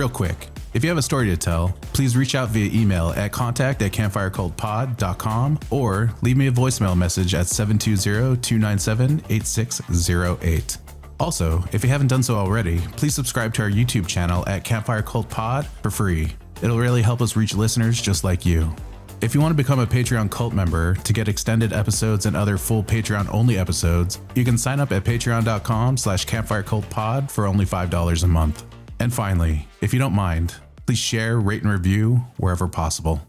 Real quick, if you have a story to tell, please reach out via email at contact@campfirecultpod.com or leave me a voicemail message at 720-297-8608. Also, if you haven't done so already, please subscribe to our YouTube channel at Campfire Cult Pod for free. It'll really help us reach listeners just like you. If you want to become a Patreon cult member to get extended episodes and other full Patreon-only episodes, you can sign up at patreon.com/campfirecultpod for only $5 a month. And finally, if you don't mind, please share, rate, and review wherever possible.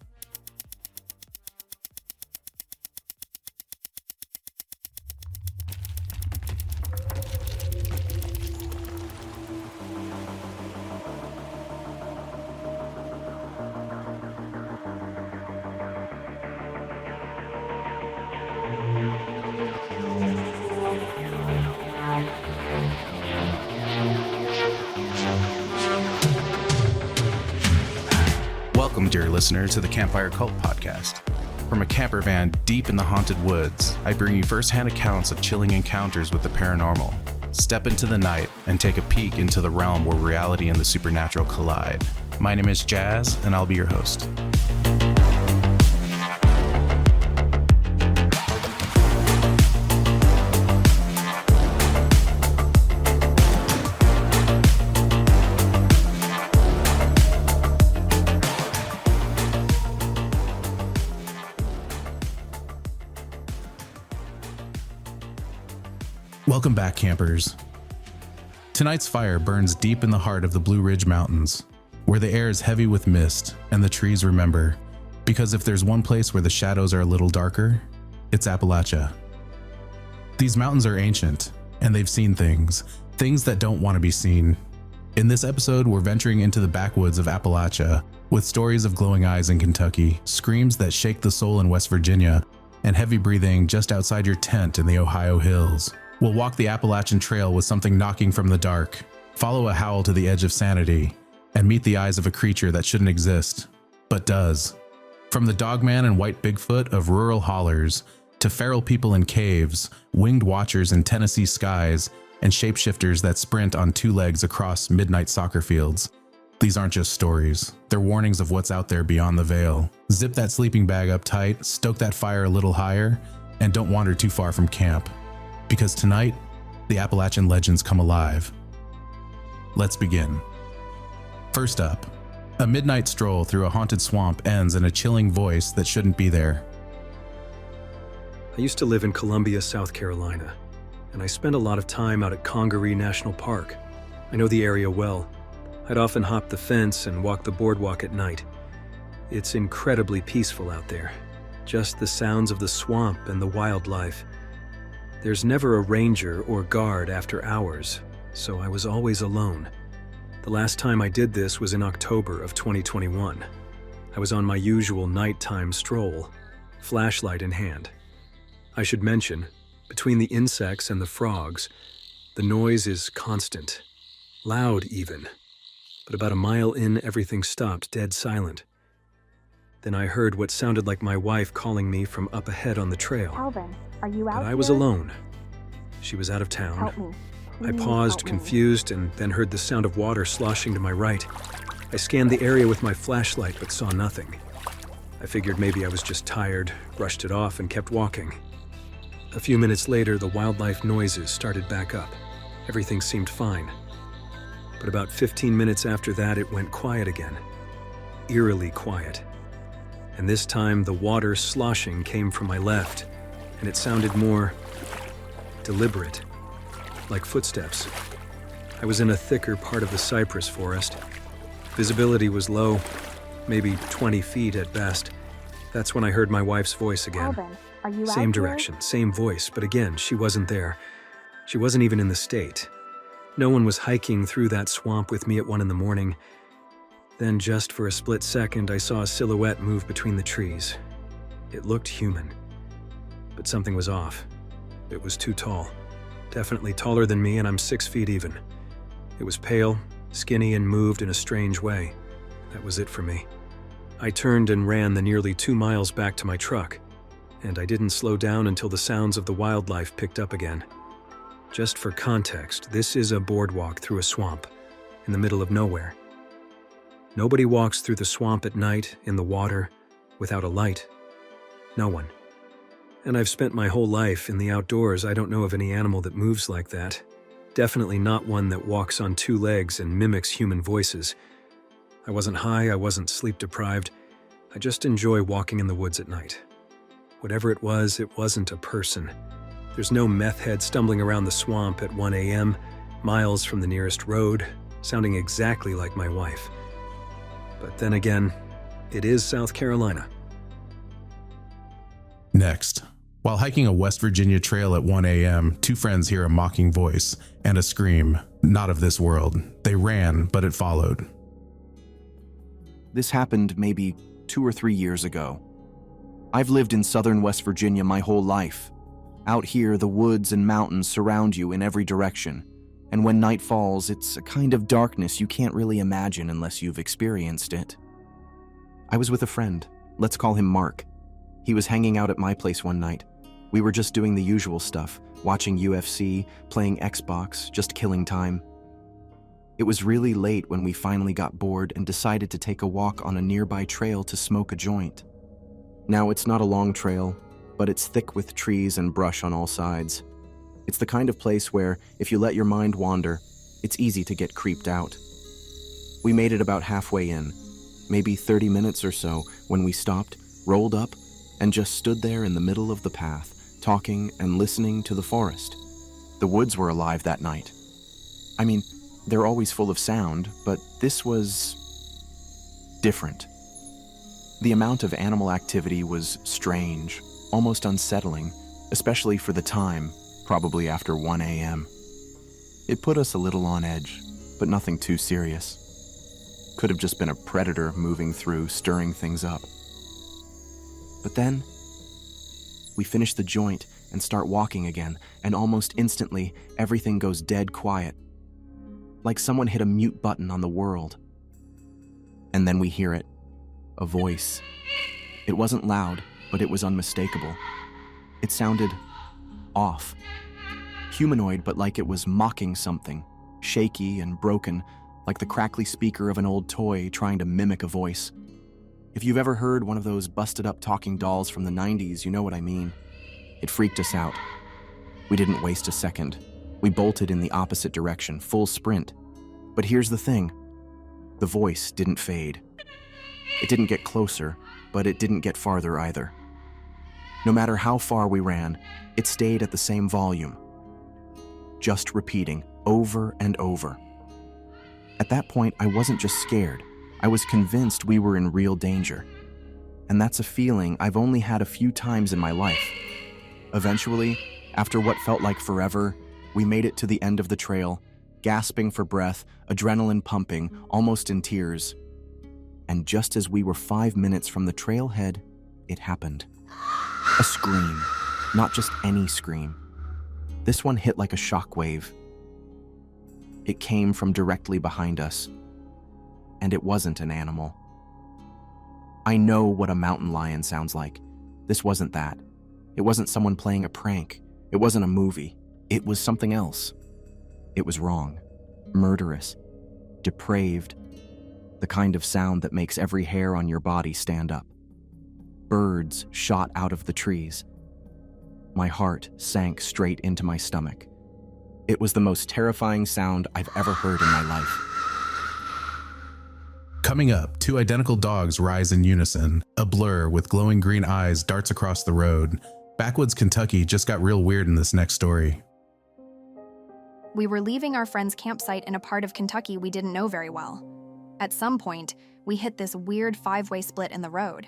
Welcome, dear listener, to the Campfire Cult Podcast. From a camper van deep in the haunted woods, I bring you first-hand accounts of chilling encounters with the paranormal. Step into the night and take a peek into the realm where reality and the supernatural collide. My name is Jazz, and I'll be your host. Welcome back, campers. Tonight's fire burns deep in the heart of the Blue Ridge Mountains, where the air is heavy with mist and the trees remember, because if there's one place where the shadows are a little darker, it's Appalachia. These mountains are ancient, and they've seen things that don't want to be seen. In this episode, we're venturing into the backwoods of Appalachia, with stories of glowing eyes in Kentucky, screams that shake the soul in West Virginia, and heavy breathing just outside your tent in the Ohio hills. We'll walk the Appalachian Trail with something knocking from the dark, follow a howl to the edge of sanity, and meet the eyes of a creature that shouldn't exist, but does. From the dogman and white Bigfoot of rural hollers, to feral people in caves, winged watchers in Tennessee skies, and shapeshifters that sprint on two legs across midnight soccer fields. These aren't just stories, they're warnings of what's out there beyond the veil. Zip that sleeping bag up tight, stoke that fire a little higher, and don't wander too far from camp. Because tonight, the Appalachian legends come alive. Let's begin. First up, a midnight stroll through a haunted swamp ends in a chilling voice that shouldn't be there. I used to live in Columbia, South Carolina, and I spent a lot of time out at Congaree National Park. I know the area well. I'd often hop the fence and walk the boardwalk at night. It's incredibly peaceful out there. Just the sounds of the swamp and the wildlife. There's never a ranger or guard after hours, so I was always alone. The last time I did this was in October of 2021. I was on my usual nighttime stroll, flashlight in hand. I should mention, between the insects and the frogs, the noise is constant, loud even. But about a mile in, everything stopped, dead silent. Then I heard what sounded like my wife calling me from up ahead on the trail. Calvin, are you out But I was here? alone. She was out of town. Help me. I Please paused, help me. confused, and then heard the sound of water sloshing to my right. I scanned the area with my flashlight but saw nothing. I figured maybe I was just tired, brushed it off, and kept walking. A few minutes later, the wildlife noises started back up. Everything seemed fine. But about 15 minutes after that, it went quiet again. Eerily quiet. And this time, the water sloshing came from my left, and it sounded more deliberate, like footsteps. I was in a thicker part of the cypress forest. Visibility was low, maybe 20 feet at best. That's when I heard my wife's voice again. Calvin, are you out Same here? direction, same voice, but again, she wasn't there. She wasn't even in the state. No one was hiking through that swamp with me at 1 a.m. Then, just for a split second, I saw a silhouette move between the trees. It looked human, but something was off. It was too tall. Definitely taller than me, and I'm 6 feet even. It was pale, skinny, and moved in a strange way. That was it for me. I turned and ran the nearly 2 miles back to my truck, and I didn't slow down until the sounds of the wildlife picked up again. Just for context, this is a boardwalk through a swamp, in the middle of nowhere. Nobody walks through the swamp at night, in the water, without a light. No one. And I've spent my whole life in the outdoors. I don't know of any animal that moves like that. Definitely not one that walks on two legs and mimics human voices. I wasn't high, I wasn't sleep-deprived. I just enjoy walking in the woods at night. Whatever it wasn't a person. There's no meth head stumbling around the swamp at 1 a.m., miles from the nearest road, sounding exactly like my wife. But then again, it is South Carolina. Next, while hiking a West Virginia trail at 1 a.m., two friends hear a mocking voice and a scream, not of this world. They ran, but it followed. This happened maybe 2 or 3 years ago. I've lived in southern West Virginia my whole life. Out here, the woods and mountains surround you in every direction. And when night falls, it's a kind of darkness you can't really imagine unless you've experienced it. I was with a friend. Let's call him Mark. He was hanging out at my place one night. We were just doing the usual stuff, watching UFC, playing Xbox, just killing time. It was really late when we finally got bored and decided to take a walk on a nearby trail to smoke a joint. Now, it's not a long trail, but it's thick with trees and brush on all sides. It's the kind of place where, if you let your mind wander, it's easy to get creeped out. We made it about halfway in, maybe 30 minutes or so, when we stopped, rolled up, and just stood there in the middle of the path, talking and listening to the forest. The woods were alive that night. I mean, they're always full of sound, but this was different. The amount of animal activity was strange, almost unsettling, especially for the time, probably after 1 a.m. It put us a little on edge, but nothing too serious. Could have just been a predator moving through, stirring things up. But then, we finish the joint and start walking again, and almost instantly, everything goes dead quiet. Like someone hit a mute button on the world. And then we hear it. A voice. It wasn't loud, but it was unmistakable. It sounded off. Humanoid, but like it was mocking something. Shaky and broken, like the crackly speaker of an old toy trying to mimic a voice. If you've ever heard one of those busted-up talking dolls from the 90s, you know what I mean. It freaked us out. We didn't waste a second. We bolted in the opposite direction, full sprint. But here's the thing. The voice didn't fade. It didn't get closer, but it didn't get farther either. No matter how far we ran, it stayed at the same volume. Just repeating, over and over. At that point, I wasn't just scared. I was convinced we were in real danger. And that's a feeling I've only had a few times in my life. Eventually, after what felt like forever, we made it to the end of the trail, gasping for breath, adrenaline pumping, almost in tears. And just as we were 5 minutes from the trailhead, it happened. A scream. Not just any scream. This one hit like a shockwave. It came from directly behind us. And it wasn't an animal. I know what a mountain lion sounds like. This wasn't that. It wasn't someone playing a prank. It wasn't a movie. It was something else. It was wrong, murderous, depraved, the kind of sound that makes every hair on your body stand up. Birds shot out of the trees. My heart sank straight into my stomach. It was the most terrifying sound I've ever heard in my life. Coming up, two identical dogs rise in unison. A blur with glowing green eyes darts across the road. Backwoods Kentucky just got real weird in this next story. We were leaving our friend's campsite in a part of Kentucky we didn't know very well. At some point, we hit this weird 5-way split in the road.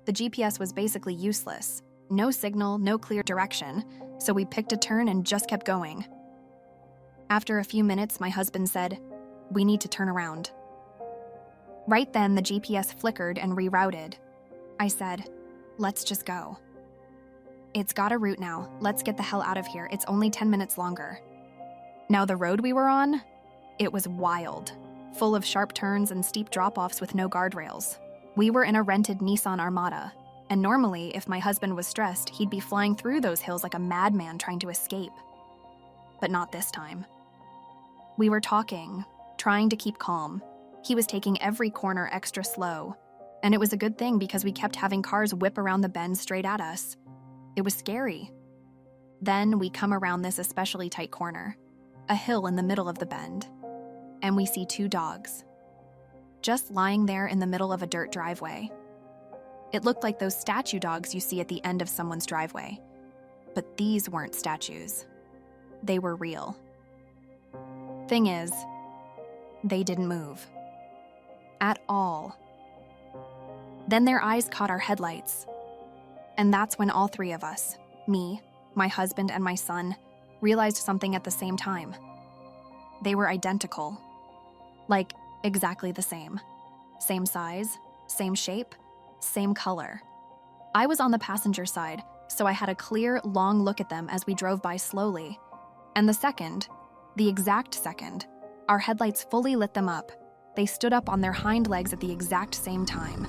The GPS was basically useless. No signal, no clear direction, so we picked a turn and just kept going. After a few minutes, my husband said, "We need to turn around." Right then, the GPS flickered and rerouted. I said, "Let's just go." "It's got a route now. Let's get the hell out of here. It's only 10 minutes longer." Now, the road we were on, it was wild, full of sharp turns and steep drop-offs with no guardrails. We were in a rented Nissan Armada, and normally, if my husband was stressed, he'd be flying through those hills like a madman trying to escape. But not this time. We were talking, trying to keep calm, He was taking every corner extra slow, and it was a good thing because we kept having cars whip around the bend straight at us. It was scary. Then we come around this especially tight corner, a hill in the middle of the bend, and we see 2 dogs, just lying there in the middle of a dirt driveway. It looked like those statue dogs you see at the end of someone's driveway, but these weren't statues. They were real. Thing is, they didn't move. At all. Then their eyes caught our headlights. And that's when all 3 of us, me, my husband, and my son, realized something at the same time. They were identical. Like, exactly the same. Same size, same shape, same color. I was on the passenger side, so I had a clear, long look at them as we drove by slowly. And the exact second, our headlights fully lit them up. They stood up on their hind legs at the exact same time.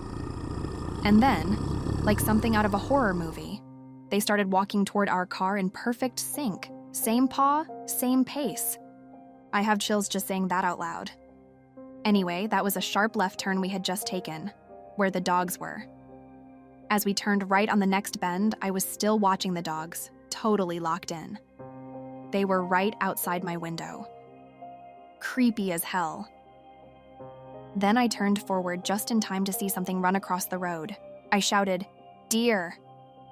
And then, like something out of a horror movie, they started walking toward our car in perfect sync. Same paw, same pace. I have chills just saying that out loud. Anyway, that was a sharp left turn we had just taken, where the dogs were. As we turned right on the next bend, I was still watching the dogs, totally locked in. They were right outside my window. Creepy as hell. Then I turned forward just in time to see something run across the road. I shouted, "Deer!"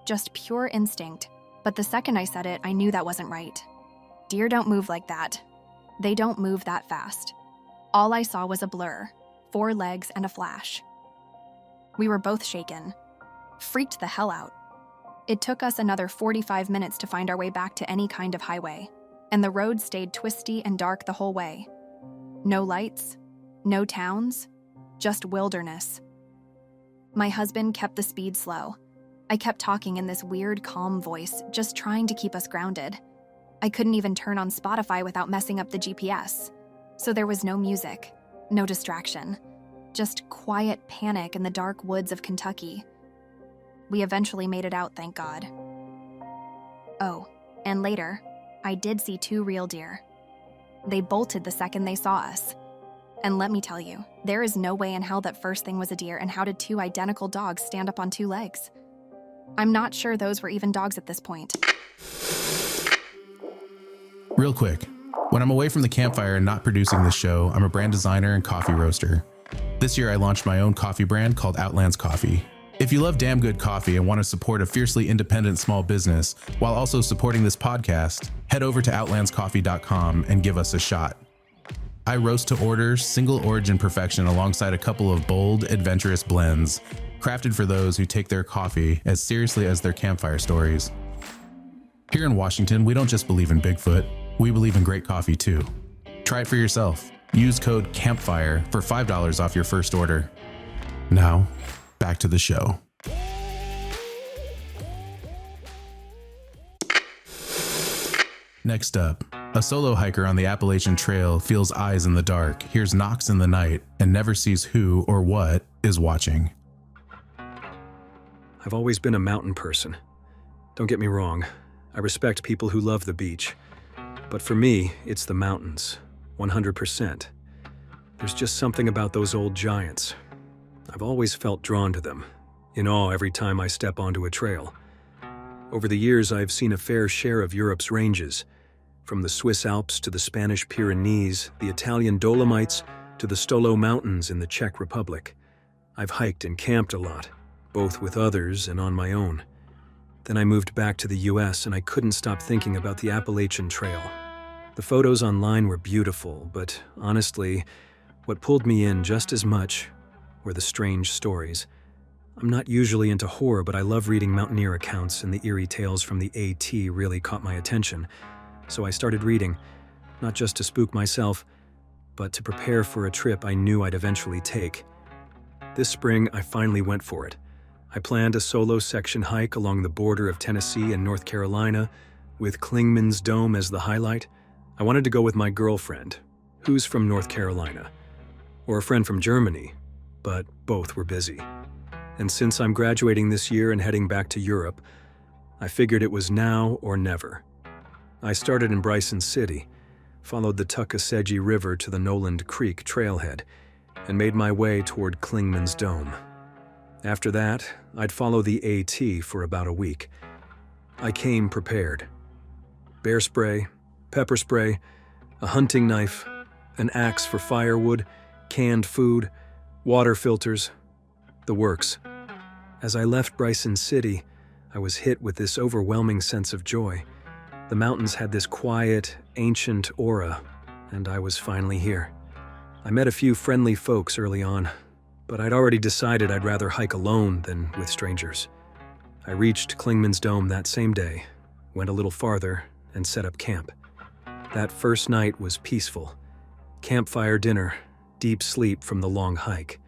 Just pure instinct, but the second I said it, I knew that wasn't right. Deer don't move like that. They don't move that fast. All I saw was a blur, 4 legs and a flash. We were both shaken, freaked the hell out. It took us another 45 minutes to find our way back to any kind of highway, and the road stayed twisty and dark the whole way. No lights, no towns, just wilderness. My husband kept the speed slow. I kept talking in this weird, calm voice, just trying to keep us grounded. I couldn't even turn on Spotify without messing up the GPS. So there was no music, no distraction, just quiet panic in the dark woods of Kentucky. We eventually made it out, thank God. Oh, and later, I did see 2 real deer. They bolted the second they saw us. And let me tell you, there is no way in hell that first thing was a deer, and how did 2 identical dogs stand up on 2 legs? I'm not sure those were even dogs at this point. Real quick, when I'm away from the campfire and not producing this show, I'm a brand designer and coffee roaster. This year I launched my own coffee brand called Outlands Coffee. If you love damn good coffee and want to support a fiercely independent small business while also supporting this podcast, head over to outlandscoffee.com and give us a shot. I roast to order, single origin perfection alongside a couple of bold, adventurous blends, crafted for those who take their coffee as seriously as their campfire stories. Here in Washington, we don't just believe in Bigfoot, we believe in great coffee too. Try it for yourself. Use code CAMPFIRE for $5 off your first order. Now, back to the show. Next up, a solo hiker on the Appalachian Trail feels eyes in the dark, hears knocks in the night, and never sees who or what is watching. I've always been a mountain person. Don't get me wrong, I respect people who love the beach. But for me, it's the mountains, 100%. There's just something about those old giants. I've always felt drawn to them, in awe every time I step onto a trail. Over the years, I've seen a fair share of Europe's ranges, from the Swiss Alps to the Spanish Pyrenees, the Italian Dolomites to the Stolo Mountains in the Czech Republic. I've hiked and camped a lot, both with others and on my own. Then I moved back to the US and I couldn't stop thinking about the Appalachian Trail. The photos online were beautiful, but honestly, what pulled me in just as much were the strange stories. I'm not usually into horror, but I love reading mountaineer accounts, and the eerie tales from the AT really caught my attention. So I started reading, not just to spook myself, but to prepare for a trip I knew I'd eventually take. This spring, I finally went for it. I planned a solo section hike along the border of Tennessee and North Carolina, with Clingman's Dome as the highlight. I wanted to go with my girlfriend, who's from North Carolina, or a friend from Germany, but both were busy. And since I'm graduating this year and heading back to Europe, I figured it was now or never. I started in Bryson City, followed the Tuckasegee River to the Noland Creek trailhead, and made my way toward Klingman's Dome. After that, I'd follow the AT for about a week. I came prepared. Bear spray, pepper spray, a hunting knife, an axe for firewood, canned food, water filters, the works. As I left Bryson City, I was hit with this overwhelming sense of joy. The mountains had this quiet, ancient aura, and I was finally here. I met a few friendly folks early on, but I'd already decided I'd rather hike alone than with strangers. I reached Klingman's Dome that same day, went a little farther, and set up camp. That first night was peaceful. Campfire dinner, deep sleep from the long hike.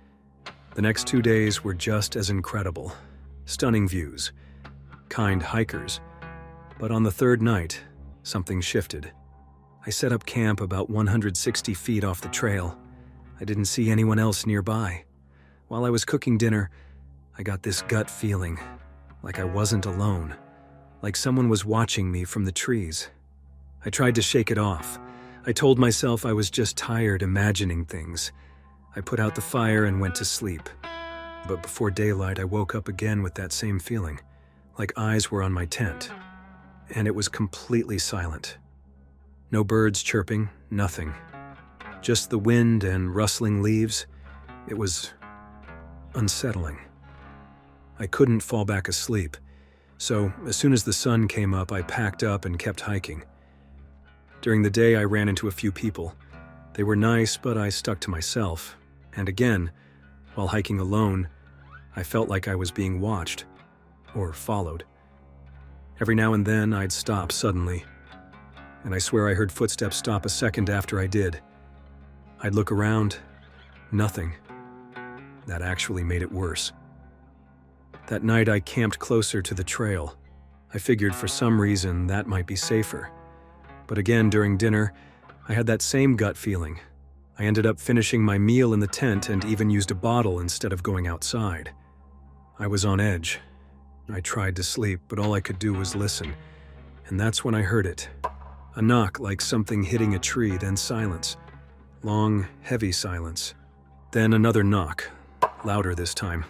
The next 2 days were just as incredible. Stunning views, kind hikers. But on the third night, something shifted. I set up camp about 160 feet off the trail. I didn't see anyone else nearby. While I was cooking dinner, I got this gut feeling, like I wasn't alone, like someone was watching me from the trees. I tried to shake it off. I told myself I was just tired imagining things. I put out the fire and went to sleep. But before daylight, I woke up again with that same feeling, like eyes were on my tent. And it was completely silent. No birds chirping, nothing. Just the wind and rustling leaves. It was unsettling. I couldn't fall back asleep, so as soon as the sun came up, I packed up and kept hiking. During the day, I ran into a few people. They were nice, but I stuck to myself. And again, while hiking alone, I felt like I was being watched, or followed. Every now and then, I'd stop suddenly, and I swear I heard footsteps stop a second after I did. I'd look around, nothing. That actually made it worse. That night, I camped closer to the trail. I figured for some reason that might be safer. But again, during dinner, I had that same gut feeling. I ended up finishing my meal in the tent and even used a bottle instead of going outside. I was on edge. I tried to sleep, but all I could do was listen. And that's when I heard it. A knock like something hitting a tree, then silence. Long, heavy silence. Then another knock, louder this time.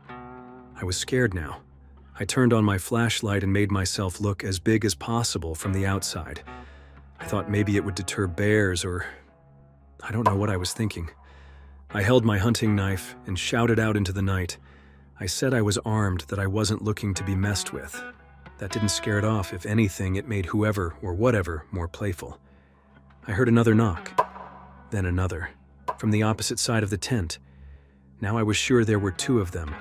I was scared now. I turned on my flashlight and made myself look as big as possible from the outside. I thought maybe it would deter bears or... I don't know what I was thinking. I held my hunting knife and shouted out into the night. I said I was armed, that I wasn't looking to be messed with. That didn't scare it off. If anything, it made whoever or whatever more playful. I heard another knock, then another, from the opposite side of the tent. Now I was sure there were 2 of them.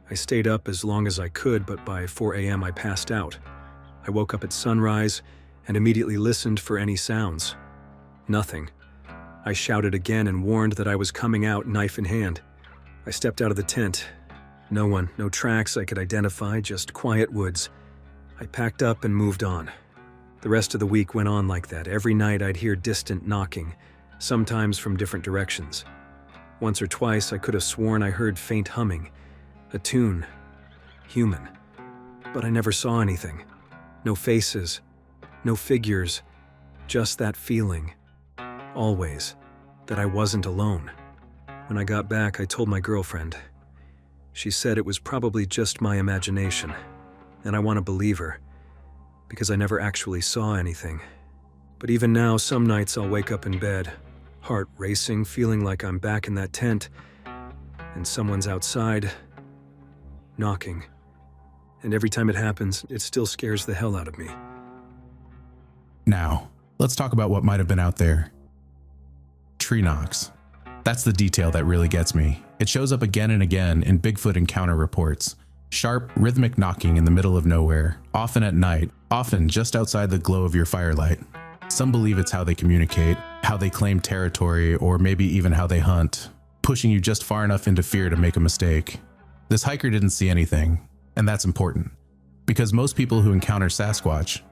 I stayed up as long as I could, but by 4 a.m. I passed out. I woke up at sunrise and immediately listened for any sounds. Nothing. I shouted again and warned that I was coming out, knife in hand. I stepped out of the tent. No one, no tracks I could identify, just quiet woods. I packed up and moved on. The rest of the week went on like that. Every night I'd hear distant knocking, sometimes from different directions. Once or twice I could have sworn I heard faint humming, a tune, human. But I never saw anything. No faces, no figures, just that feeling, always, that I wasn't alone. When I got back, I told my girlfriend. She said it was probably just my imagination, and I want to believe her, because I never actually saw anything. But even now, some nights I'll wake up in bed, heart racing, feeling like I'm back in that tent, and someone's outside, knocking. And every time it happens, it still scares the hell out of me. Now, let's talk about what might have been out there. Tree knocks. That's the detail that really gets me. It shows up again and again in Bigfoot encounter reports. Sharp, rhythmic knocking in the middle of nowhere, often at night, often just outside the glow of your firelight. Some believe it's how they communicate, how they claim territory, or maybe even how they hunt, pushing you just far enough into fear to make a mistake. This hiker didn't see anything, and that's important, because most people who encounter Sasquatch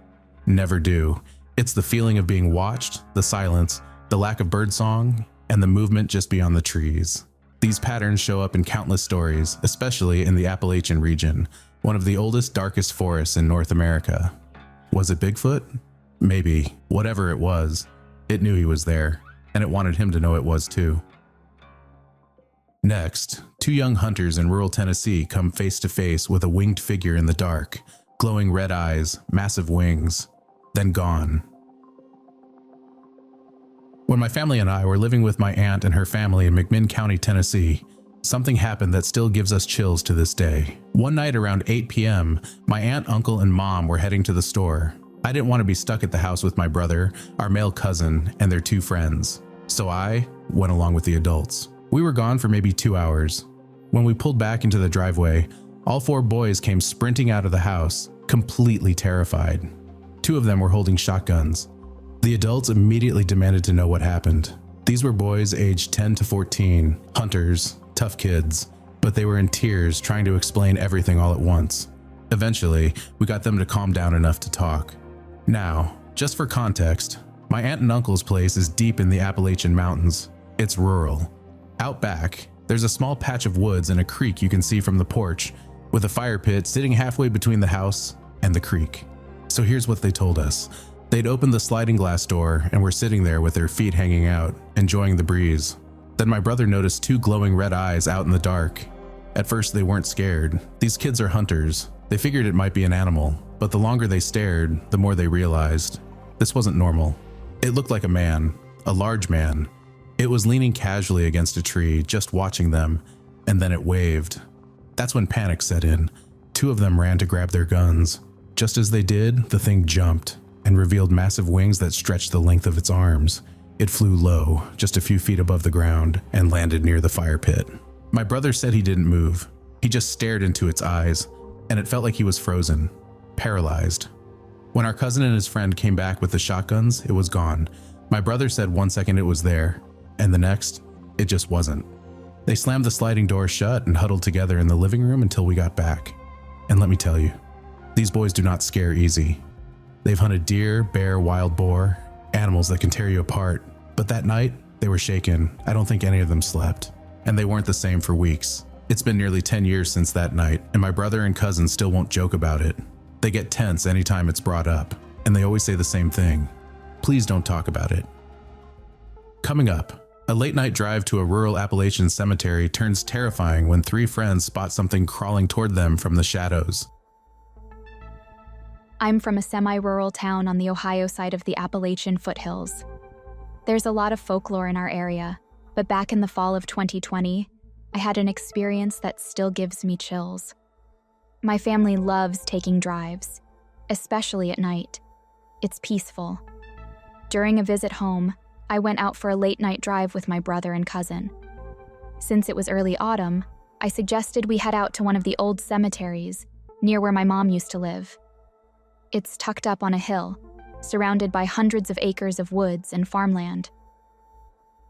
never do. It's the feeling of being watched, the silence, the lack of birdsong, and the movement just beyond the trees. These patterns show up in countless stories, especially in the Appalachian region, one of the oldest, darkest forests in North America. Was it Bigfoot? Maybe. Whatever it was, it knew he was there, and it wanted him to know it was too. Next, two young hunters in rural Tennessee come face to face with a winged figure in the dark, glowing red eyes, massive wings, then gone. When my family and I were living with my aunt and her family in McMinn County, Tennessee, something happened that still gives us chills to this day. One night around 8 p.m., my aunt, uncle, and mom were heading to the store. I didn't want to be stuck at the house with my brother, our male cousin, and their two friends, so I went along with the adults. We were gone for maybe 2 hours. When we pulled back into the driveway, all four boys came sprinting out of the house, completely terrified. Two of them were holding shotguns. The adults immediately demanded to know what happened. These were boys aged 10 to 14, hunters, tough kids, but they were in tears trying to explain everything all at once. Eventually, we got them to calm down enough to talk. Now, just for context, my aunt and uncle's place is deep in the Appalachian Mountains. It's rural. Out back, there's a small patch of woods and a creek you can see from the porch, with a fire pit sitting halfway between the house and the creek. So here's what they told us. They'd opened the sliding glass door and were sitting there with their feet hanging out, enjoying the breeze. Then my brother noticed two glowing red eyes out in the dark. At first they weren't scared. These kids are hunters. They figured it might be an animal, but the longer they stared, the more they realized this wasn't normal. It looked like a man, a large man. It was leaning casually against a tree, just watching them, and then it waved. That's when panic set in. Two of them ran to grab their guns. Just as they did, the thing jumped and revealed massive wings that stretched the length of its arms. It flew low, just a few feet above the ground, and landed near the fire pit. My brother said he didn't move. He just stared into its eyes, and it felt like he was frozen, paralyzed. When our cousin and his friend came back with the shotguns, it was gone. My brother said 1 second it was there, and the next, it just wasn't. They slammed the sliding door shut and huddled together in the living room until we got back. And let me tell you, these boys do not scare easy. They've hunted deer, bear, wild boar, animals that can tear you apart. But that night, they were shaken. I don't think any of them slept. And they weren't the same for weeks. It's been nearly 10 years since that night, and my brother and cousin still won't joke about it. They get tense anytime it's brought up, and they always say the same thing. Please don't talk about it. Coming up, a late-night drive to a rural Appalachian cemetery turns terrifying when three friends spot something crawling toward them from the shadows. I'm from a semi-rural town on the Ohio side of the Appalachian foothills. There's a lot of folklore in our area, but back in the fall of 2020, I had an experience that still gives me chills. My family loves taking drives, especially at night. It's peaceful. During a visit home, I went out for a late-night drive with my brother and cousin. Since it was early autumn, I suggested we head out to one of the old cemeteries near where my mom used to live. It's tucked up on a hill, surrounded by hundreds of acres of woods and farmland.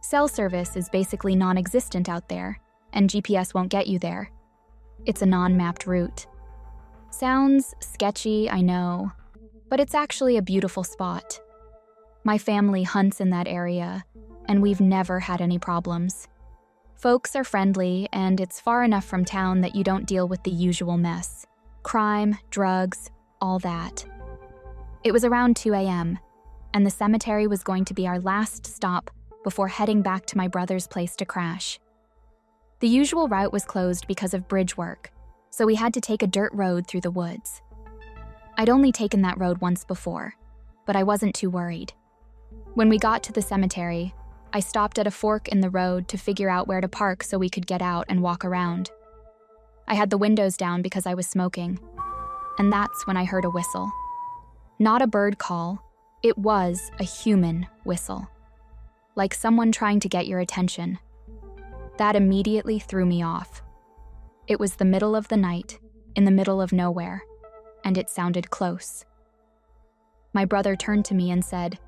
Cell service is basically non-existent out there, and GPS won't get you there. It's a non-mapped route. Sounds sketchy, I know, but it's actually a beautiful spot. My family hunts in that area, and we've never had any problems. Folks are friendly, and it's far enough from town that you don't deal with the usual mess. Crime, drugs, all that. It was around 2 a.m., and the cemetery was going to be our last stop before heading back to my brother's place to crash. The usual route was closed because of bridge work, so we had to take a dirt road through the woods. I'd only taken that road once before, but I wasn't too worried. When we got to the cemetery, I stopped at a fork in the road to figure out where to park so we could get out and walk around. I had the windows down because I was smoking, and that's when I heard a whistle. Not a bird call, it was a human whistle. Like someone trying to get your attention. That immediately threw me off. It was the middle of the night, in the middle of nowhere, and it sounded close. My brother turned to me and said,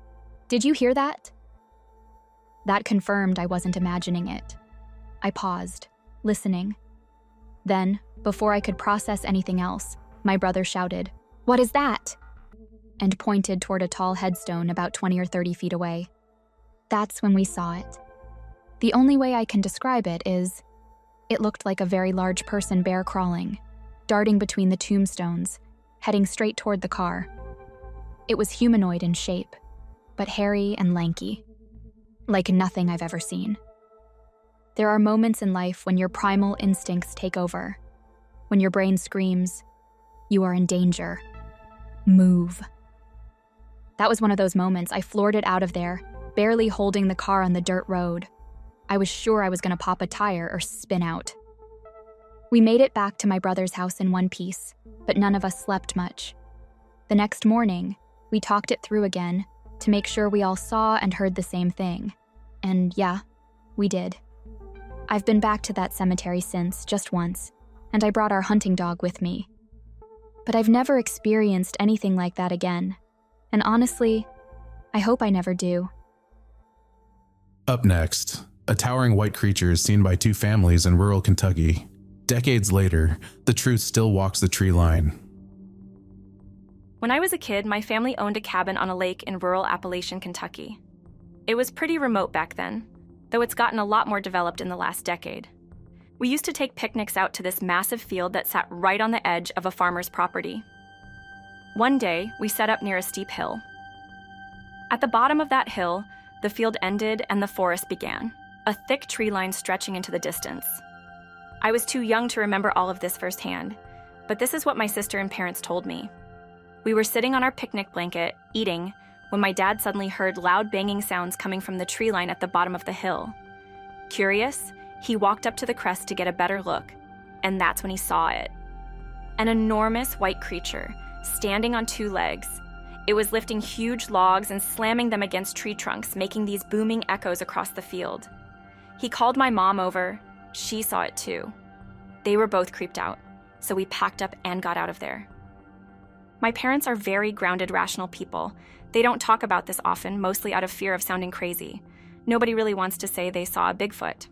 "Did you hear that?" That confirmed I wasn't imagining it. I paused, listening. Then, before I could process anything else, my brother shouted, "What is that?" and pointed toward a tall headstone about 20 or 30 feet away. That's when we saw it. The only way I can describe it is, it looked like a very large person bear crawling, darting between the tombstones, heading straight toward the car. It was humanoid in shape, but hairy and lanky, like nothing I've ever seen. There are moments in life when your primal instincts take over. When your brain screams, "You are in danger. Move." That was one of those moments. I floored it out of there, barely holding the car on the dirt road. I was sure I was going to pop a tire or spin out. We made it back to my brother's house in one piece, but none of us slept much. The next morning, we talked it through again to make sure we all saw and heard the same thing. And yeah, we did. I've been back to that cemetery since, just once, and I brought our hunting dog with me. But I've never experienced anything like that again. And honestly, I hope I never do. Up next, a towering white creature is seen by two families in rural Kentucky. Decades later, the truth still walks the tree line. When I was a kid, my family owned a cabin on a lake in rural Appalachian Kentucky. It was pretty remote back then, though it's gotten a lot more developed in the last decade. We used to take picnics out to this massive field that sat right on the edge of a farmer's property. One day, we set up near a steep hill. At the bottom of that hill, the field ended and the forest began, a thick tree line stretching into the distance. I was too young to remember all of this firsthand, but this is what my sister and parents told me. We were sitting on our picnic blanket, eating, when my dad suddenly heard loud banging sounds coming from the tree line at the bottom of the hill. Curious, he walked up to the crest to get a better look, and that's when he saw it. An enormous white creature, standing on two legs. It was lifting huge logs and slamming them against tree trunks, making these booming echoes across the field. He called my mom over. She saw it too. They were both creeped out, so we packed up and got out of there. My parents are very grounded, rational people. They don't talk about this often, mostly out of fear of sounding crazy. Nobody really wants to say they saw a Bigfoot.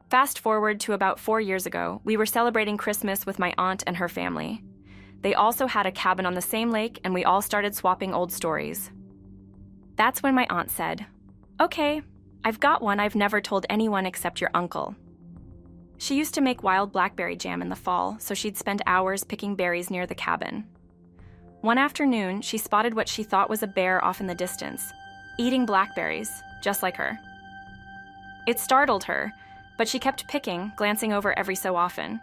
Fast forward to about 4 years ago, we were celebrating Christmas with my aunt and her family. They also had a cabin on the same lake, and we all started swapping old stories. That's when my aunt said, "Okay, I've got one I've never told anyone except your uncle." She used to make wild blackberry jam in the fall, so she'd spend hours picking berries near the cabin. One afternoon, she spotted what she thought was a bear off in the distance, eating blackberries, just like her. It startled her, but she kept picking, glancing over every so often.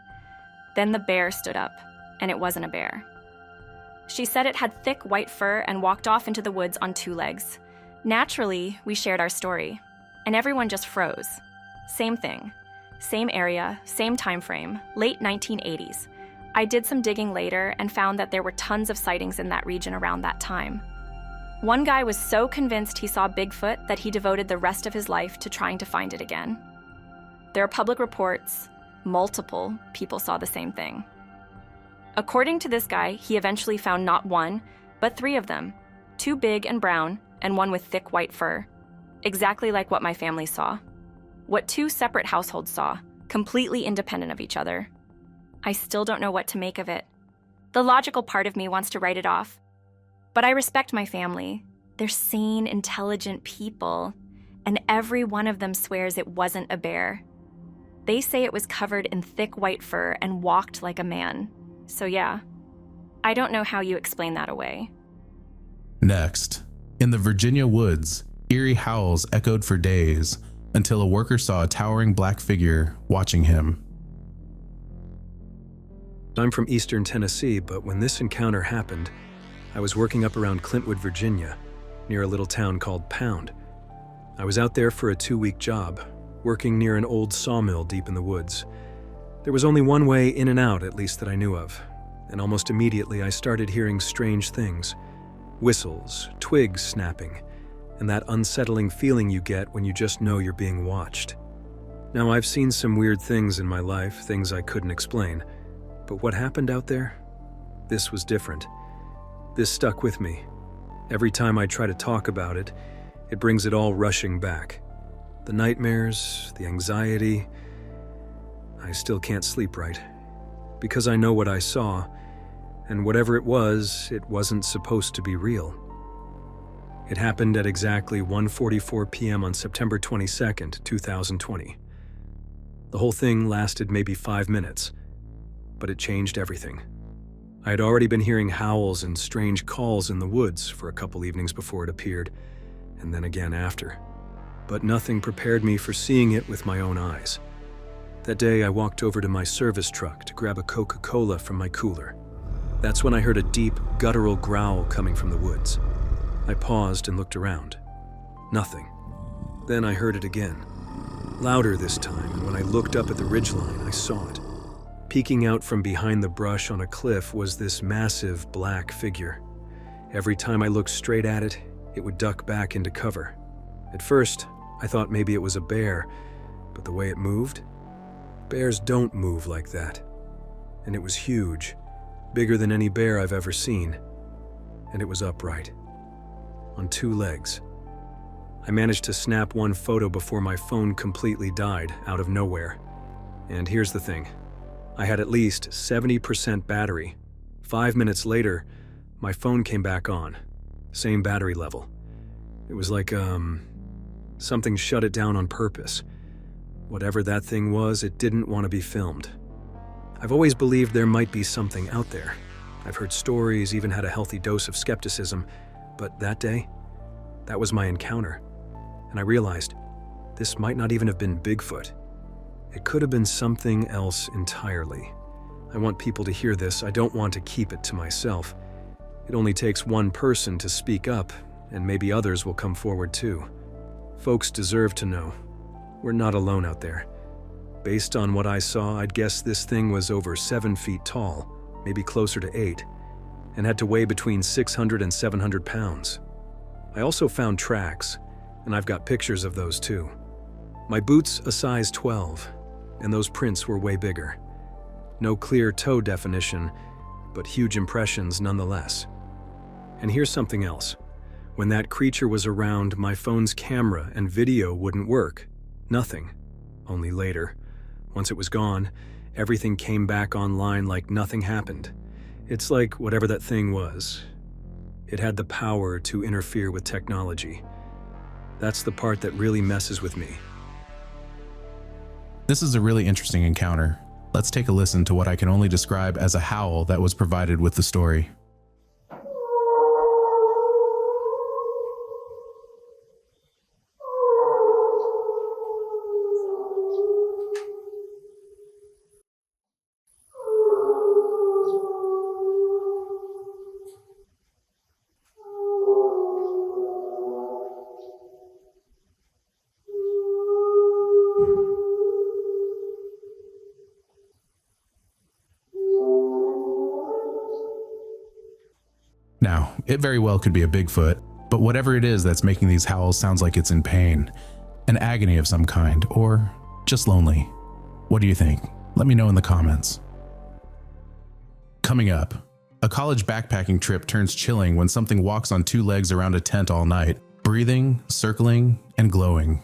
Then the bear stood up, and it wasn't a bear. She said it had thick white fur and walked off into the woods on two legs. Naturally, we shared our story, and everyone just froze. Same thing. Same area, same time frame, late 1980s. I did some digging later and found that there were tons of sightings in that region around that time. One guy was so convinced he saw Bigfoot that he devoted the rest of his life to trying to find it again. There are public reports. Multiple people saw the same thing. According to this guy, he eventually found not one, but 3 of them, 2 big and brown, and 1 with thick white fur. Exactly like what my family saw. What 2 separate households saw, completely independent of each other. I still don't know what to make of it. The logical part of me wants to write it off. But I respect my family. They're sane, intelligent people, and every one of them swears it wasn't a bear. They say it was covered in thick white fur and walked like a man. So yeah, I don't know how you explain that away. Next, in the Virginia woods, eerie howls echoed for days until a worker saw a towering black figure watching him. I'm from eastern Tennessee, but when this encounter happened, I was working up around Clintwood, Virginia, near a little town called Pound. I was out there for a 2-week job, working near an old sawmill deep in the woods. There was only one way in and out, at least that I knew of, and almost immediately I started hearing strange things. Whistles, twigs snapping, and that unsettling feeling you get when you just know you're being watched. Now, I've seen some weird things in my life, things I couldn't explain, but what happened out there? This was different. This stuck with me. Every time I try to talk about it, it brings it all rushing back. The nightmares, the anxiety. I still can't sleep right. Because I know what I saw, and whatever it wasn't supposed to be real. It happened at exactly 1:44 p.m. on September 22nd, 2020. The whole thing lasted maybe 5 minutes, but it changed everything. I had already been hearing howls and strange calls in the woods for a couple evenings before it appeared, and then again after. but nothing prepared me for seeing it with my own eyes. That day, I walked over to my service truck to grab a Coca-Cola from my cooler. That's when I heard a deep, guttural growl coming from the woods. I paused and looked around. Nothing. Then I heard it again. Louder this time, and when I looked up at the ridgeline, I saw it. Peeking out from behind the brush on a cliff was this massive black figure. Every time I looked straight at it, it would duck back into cover. At first, I thought maybe it was a bear, but the way it moved? Bears don't move like that. And it was huge, bigger than any bear I've ever seen. And it was upright, on two legs. I managed to snap one photo before my phone completely died out of nowhere. And here's the thing. I had at least 70% battery. 5 minutes later, my phone came back on. Same battery level. It was like, something shut it down on purpose. Whatever that thing was, it didn't want to be filmed. I've always believed there might be something out there. I've heard stories, even had a healthy dose of skepticism. But that day, that was my encounter. And I realized, this might not even have been Bigfoot. It could have been something else entirely. I want people to hear this. I don't want to keep it to myself. It only takes one person to speak up, and maybe others will come forward too. Folks deserve to know. We're not alone out there. Based on what I saw, I'd guess this thing was over 7 feet tall, maybe closer to 8, and had to weigh between 600 and 700 pounds. I also found tracks, and I've got pictures of those too. My boots a size 12, and those prints were way bigger. No clear toe definition, but huge impressions nonetheless. And here's something else. When that creature was around, my phone's camera and video wouldn't work. Nothing. Only later. Once it was gone, everything came back online like nothing happened. It's like whatever that thing was. It had the power to interfere with technology. That's the part that really messes with me. This is a really interesting encounter. Let's take a listen to what I can only describe as a howl that was provided with the story. Now, it very well could be a Bigfoot, but whatever it is that's making these howls sounds like it's in pain, an agony of some kind, or just lonely. What do you think? Let me know in the comments. Coming up, a college backpacking trip turns chilling when something walks on two legs around a tent all night, breathing, circling, and glowing.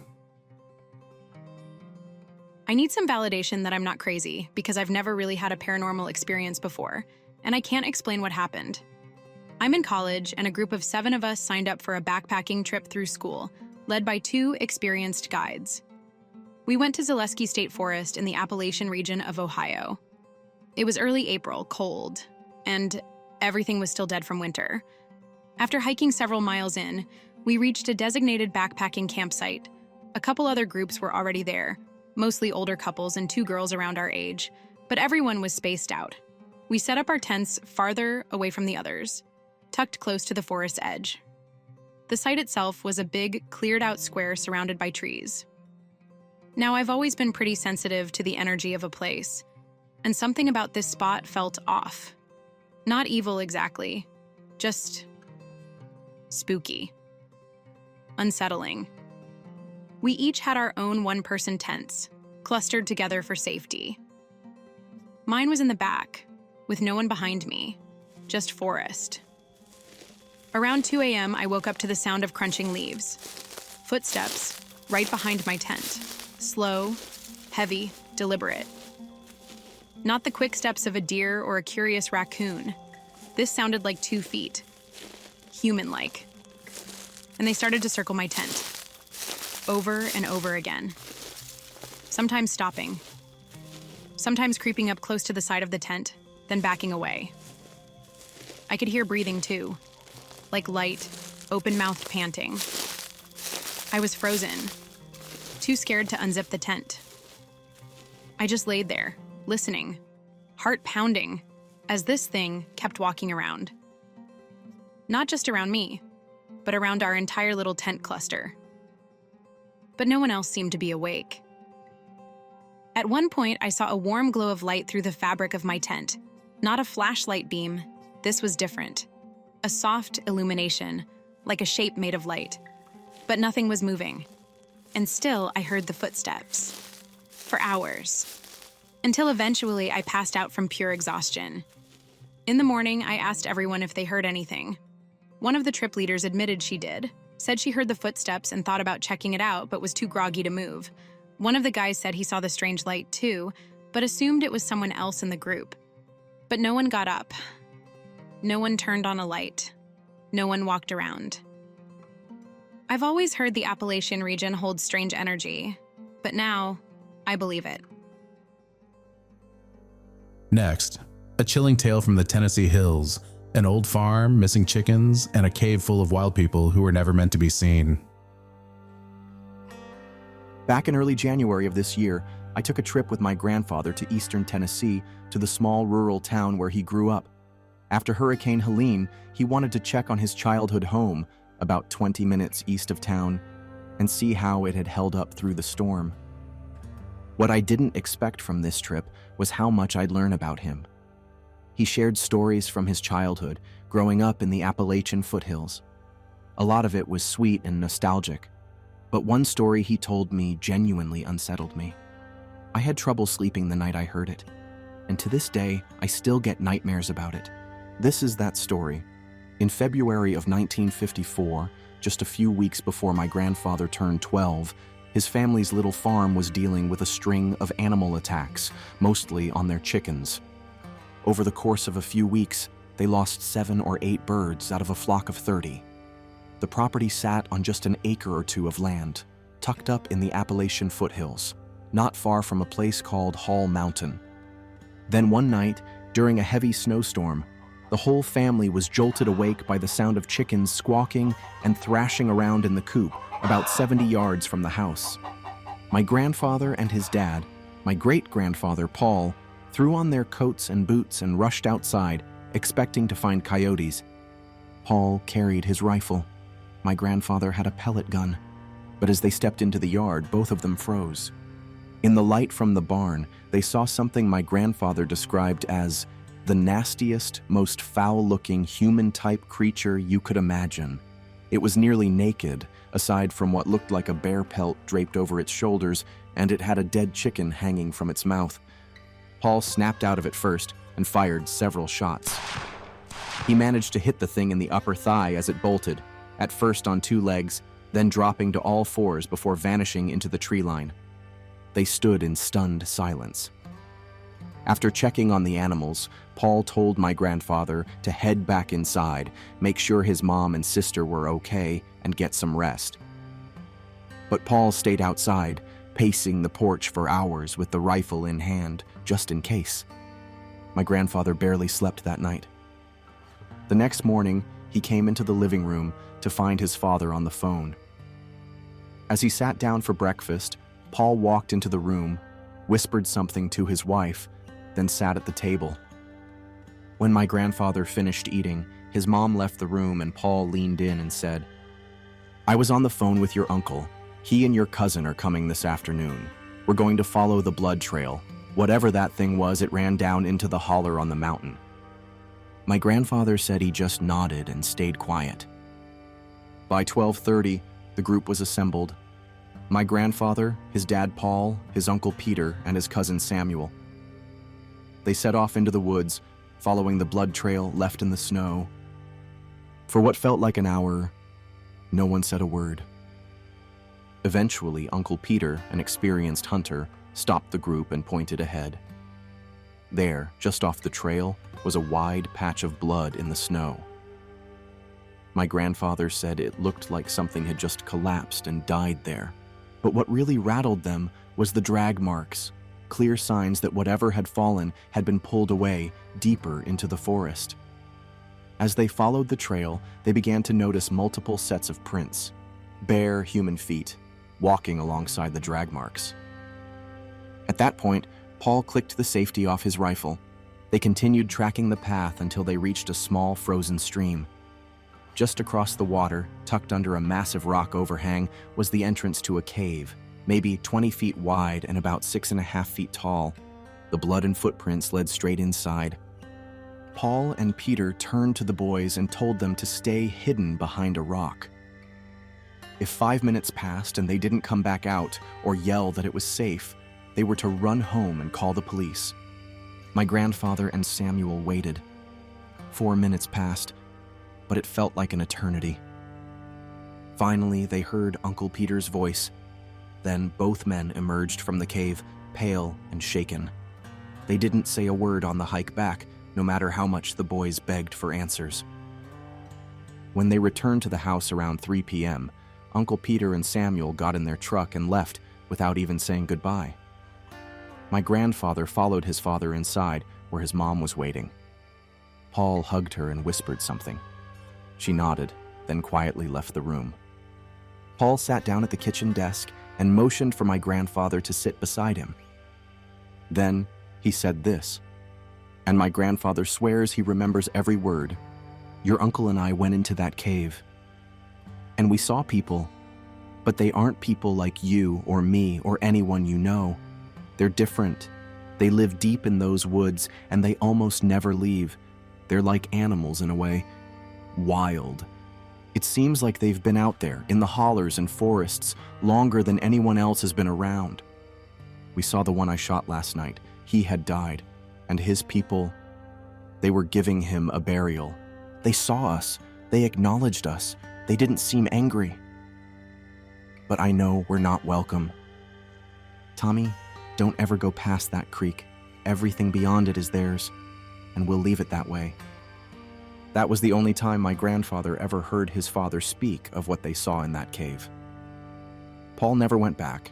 I need some validation that I'm not crazy because I've never really had a paranormal experience before, and I can't explain what happened. I'm in college, and a group of 7 of us signed up for a backpacking trip through school, led by 2 experienced guides. We went to Zaleski State Forest in the Appalachian region of Ohio. It was early April, cold, and everything was still dead from winter. After hiking several miles in, we reached a designated backpacking campsite. A couple other groups were already there, mostly older couples and 2 girls around our age, but everyone was spaced out. We set up our tents farther away from the others, tucked close to the forest's edge. The site itself was a big, cleared-out square surrounded by trees. Now, I've always been pretty sensitive to the energy of a place, and something about this spot felt off. Not evil exactly, just spooky, unsettling. We each had our own one-person tents, clustered together for safety. Mine was in the back, with no one behind me, just forest. Around 2 a.m., I woke up to the sound of crunching leaves. Footsteps, right behind my tent. Slow, heavy, deliberate. Not the quick steps of a deer or a curious raccoon. This sounded like 2 feet. Human-like. And they started to circle my tent. Over and over again. Sometimes stopping. Sometimes creeping up close to the side of the tent, then backing away. I could hear breathing too. Like light, open-mouthed panting. I was frozen, too scared to unzip the tent. I just laid there, listening, heart pounding, as this thing kept walking around. Not just around me, but around our entire little tent cluster. But no one else seemed to be awake. At one point, I saw a warm glow of light through the fabric of my tent. Not a flashlight beam. This was different. A soft illumination, like a shape made of light. But nothing was moving. And still, I heard the footsteps. For hours. Until eventually, I passed out from pure exhaustion. In the morning, I asked everyone if they heard anything. One of the trip leaders admitted she did, said she heard the footsteps and thought about checking it out, but was too groggy to move. One of the guys said he saw the strange light too, but assumed it was someone else in the group. But no one got up. No one turned on a light. No one walked around. I've always heard the Appalachian region holds strange energy, but now I believe it. Next, a chilling tale from the Tennessee hills, an old farm, missing chickens, and a cave full of wild people who were never meant to be seen. Back in early January of this year, I took a trip with my grandfather to eastern Tennessee to the small rural town where he grew up. After Hurricane Helene, he wanted to check on his childhood home, about 20 minutes east of town, and see how it had held up through the storm. What I didn't expect from this trip was how much I'd learn about him. He shared stories from his childhood, growing up in the Appalachian foothills. A lot of it was sweet and nostalgic, but one story he told me genuinely unsettled me. I had trouble sleeping the night I heard it, and to this day, I still get nightmares about it. This is that story. In February of 1954, just a few weeks before my grandfather turned 12, his family's little farm was dealing with a string of animal attacks, mostly on their chickens. Over the course of a few weeks, they lost 7 or 8 birds out of a flock of 30. The property sat on just an acre or two of land, tucked up in the Appalachian foothills, not far from a place called Hall Mountain. Then one night, during a heavy snowstorm, the whole family was jolted awake by the sound of chickens squawking and thrashing around in the coop about 70 yards from the house. My grandfather and his dad, my great-grandfather Paul, threw on their coats and boots and rushed outside, expecting to find coyotes. Paul carried his rifle. My grandfather had a pellet gun, but as they stepped into the yard, both of them froze. In the light from the barn, they saw something my grandfather described as the nastiest, most foul-looking human-type creature you could imagine. It was nearly naked, aside from what looked like a bear pelt draped over its shoulders, and it had a dead chicken hanging from its mouth. Paul snapped out of it first and fired several shots. He managed to hit the thing in the upper thigh as it bolted, at first on 2 legs, then dropping to all 4s before vanishing into the tree line. They stood in stunned silence. After checking on the animals, Paul told my grandfather to head back inside, make sure his mom and sister were okay, and get some rest. But Paul stayed outside, pacing the porch for hours with the rifle in hand, just in case. My grandfather barely slept that night. The next morning, he came into the living room to find his father on the phone. As he sat down for breakfast, Paul walked into the room, whispered something to his wife, then sat at the table. When my grandfather finished eating, his mom left the room and Paul leaned in and said, "I was on the phone with your uncle. He and your cousin are coming this afternoon. We're going to follow the blood trail. Whatever that thing was, it ran down into the holler on the mountain." My grandfather said he just nodded and stayed quiet. By 12:30, the group was assembled. My grandfather, his dad Paul, his uncle Peter, and his cousin Samuel. They set off into the woods, following the blood trail left in the snow. For what felt like an hour, no one said a word. Eventually, Uncle Peter, an experienced hunter, stopped the group and pointed ahead. There, just off the trail, was a wide patch of blood in the snow. My grandfather said it looked like something had just collapsed and died there. But what really rattled them was the drag marks, clear signs that whatever had fallen had been pulled away deeper into the forest. As they followed the trail, they began to notice multiple sets of prints, bare human feet, walking alongside the drag marks. At that point, Paul clicked the safety off his rifle. They continued tracking the path until they reached a small frozen stream. Just across the water, tucked under a massive rock overhang, was the entrance to a cave, maybe 20 feet wide and about 6.5 feet tall. The blood and footprints led straight inside. Paul and Peter turned to the boys and told them to stay hidden behind a rock. If 5 minutes passed and they didn't come back out or yell that it was safe, they were to run home and call the police. My grandfather and Samuel waited. 4 minutes passed, but it felt like an eternity. Finally, they heard Uncle Peter's voice. Then both men emerged from the cave, pale and shaken. They didn't say a word on the hike back, no matter how much the boys begged for answers. When they returned to the house around 3 p.m., Uncle Peter and Samuel got in their truck and left without even saying goodbye. My grandfather followed his father inside, where his mom was waiting. Paul hugged her and whispered something. She nodded, then quietly left the room. Paul sat down at the kitchen desk and motioned for my grandfather to sit beside him. Then he said this, and my grandfather swears he remembers every word. Your uncle and I went into that cave, and we saw people, but they aren't people like you or me or anyone you know. They're different. They live deep in those woods, and they almost never leave. They're like animals in a way. Wild. It seems like they've been out there, in the hollers and forests, longer than anyone else has been around. We saw the one I shot last night. He had died, and his people, they were giving him a burial. They saw us. They acknowledged us. They didn't seem angry. But I know we're not welcome. Tommy, don't ever go past that creek. Everything beyond it is theirs, and we'll leave it that way. That was the only time my grandfather ever heard his father speak of what they saw in that cave. Paul never went back.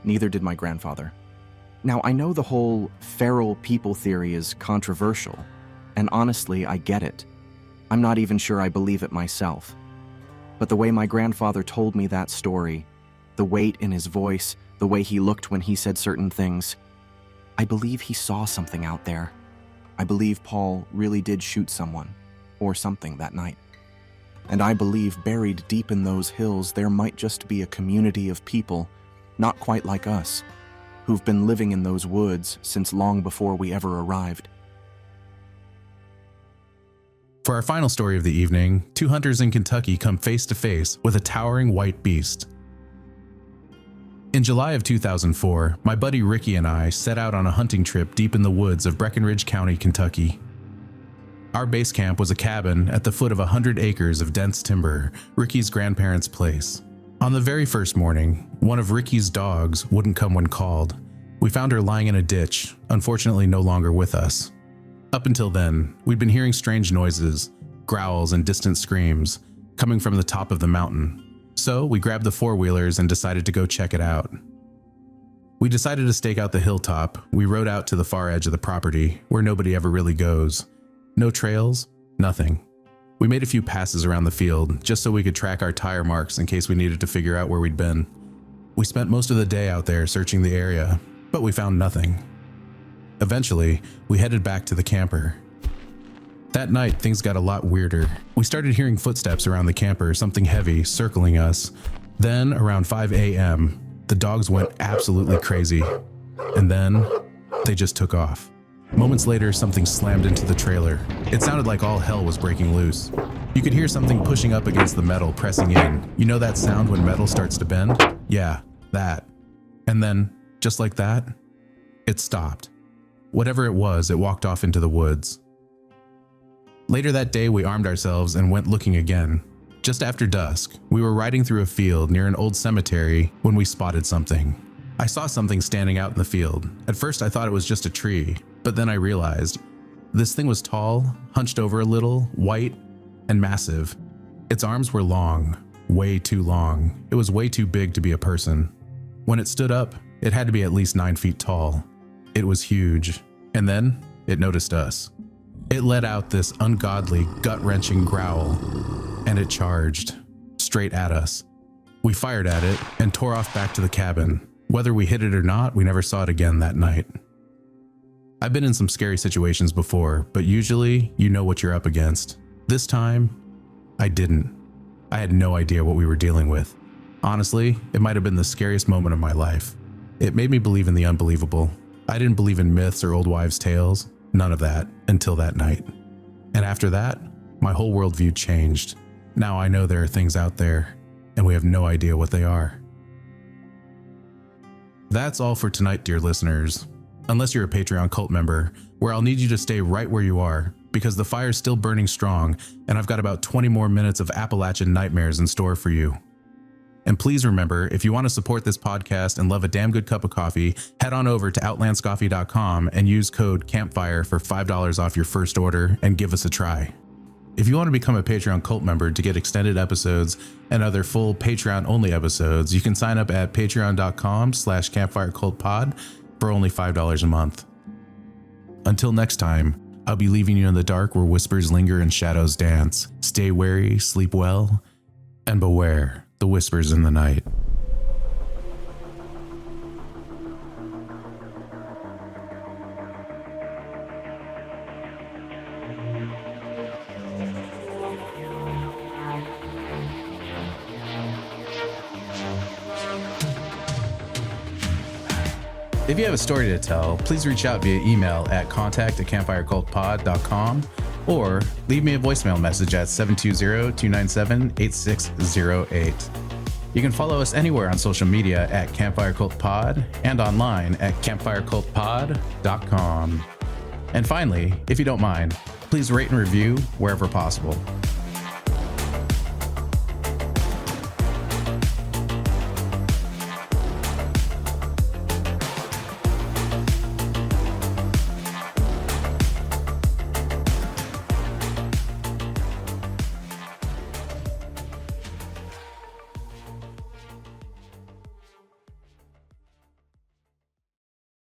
Neither did my grandfather. Now, I know the whole feral people theory is controversial, and honestly, I get it. I'm not even sure I believe it myself. But the way my grandfather told me that story, the weight in his voice, the way he looked when he said certain things, I believe he saw something out there. I believe Paul really did shoot someone, or something that night. And I believe buried deep in those hills there might just be a community of people, not quite like us, who've been living in those woods since long before we ever arrived. For our final story of the evening, two hunters in Kentucky come face to face with a towering white beast. In July of 2004, my buddy Ricky and I set out on a hunting trip deep in the woods of Breckinridge County, Kentucky. Our base camp was a cabin at the foot of 100 acres of dense timber, Ricky's grandparents' place. On the very first morning, one of Ricky's dogs wouldn't come when called. We found her lying in a ditch, unfortunately no longer with us. Up until then, we'd been hearing strange noises, growls and distant screams, coming from the top of the mountain. So we grabbed the four-wheelers and decided to go check it out. We decided to stake out the hilltop. We rode out to the far edge of the property, where nobody ever really goes. No trails, nothing. We made a few passes around the field, just so we could track our tire marks in case we needed to figure out where we'd been. We spent most of the day out there searching the area, but we found nothing. Eventually, we headed back to the camper. That night, things got a lot weirder. We started hearing footsteps around the camper, something heavy circling us. Then, around 5 a.m., the dogs went absolutely crazy. And then, they just took off. Moments later, something slammed into the trailer. It sounded like all hell was breaking loose. You could hear something pushing up against the metal, pressing in. You know that sound when metal starts to bend? Yeah, that. And then, just like that, it stopped. Whatever it was, it walked off into the woods. Later that day, we armed ourselves and went looking again. Just after dusk, we were riding through a field near an old cemetery when we spotted something. I saw something standing out in the field. At first, I thought it was just a tree, but then I realized this thing was tall, hunched over a little, white, and massive. Its arms were long, way too long. It was way too big to be a person. When it stood up, it had to be at least 9 feet tall. It was huge, and then it noticed us. It let out this ungodly, gut-wrenching growl, and it charged straight at us. We fired at it and tore off back to the cabin. Whether we hit it or not, we never saw it again that night. I've been in some scary situations before, but usually you know what you're up against. This time, I didn't. I had no idea what we were dealing with. Honestly, it might have been the scariest moment of my life. It made me believe in the unbelievable. I didn't believe in myths or old wives' tales, none of that, until that night. And after that, my whole worldview changed. Now I know there are things out there, and we have no idea what they are. That's all for tonight, dear listeners. Unless you're a Patreon cult member, where I'll need you to stay right where you are, because the fire's still burning strong, and I've got about 20 more minutes of Appalachian nightmares in store for you. And please remember, if you want to support this podcast and love a damn good cup of coffee, head on over to outlandscoffee.com and use code CAMPFIRE for $5 off your first order and give us a try. If you want to become a Patreon cult member to get extended episodes and other full Patreon-only episodes, you can sign up at patreon.com/campfirecultpod for only $5 a month. Until next time, I'll be leaving you in the dark where whispers linger and shadows dance. Stay wary, sleep well, and beware the whispers in the night. If you have a story to tell, please reach out via email at contact@campfirecultpod.com or leave me a voicemail message at 720-297-8608. You can follow us anywhere on social media at Campfire Cult Pod and online at campfirecultpod.com. And finally, if you don't mind, please rate and review wherever possible.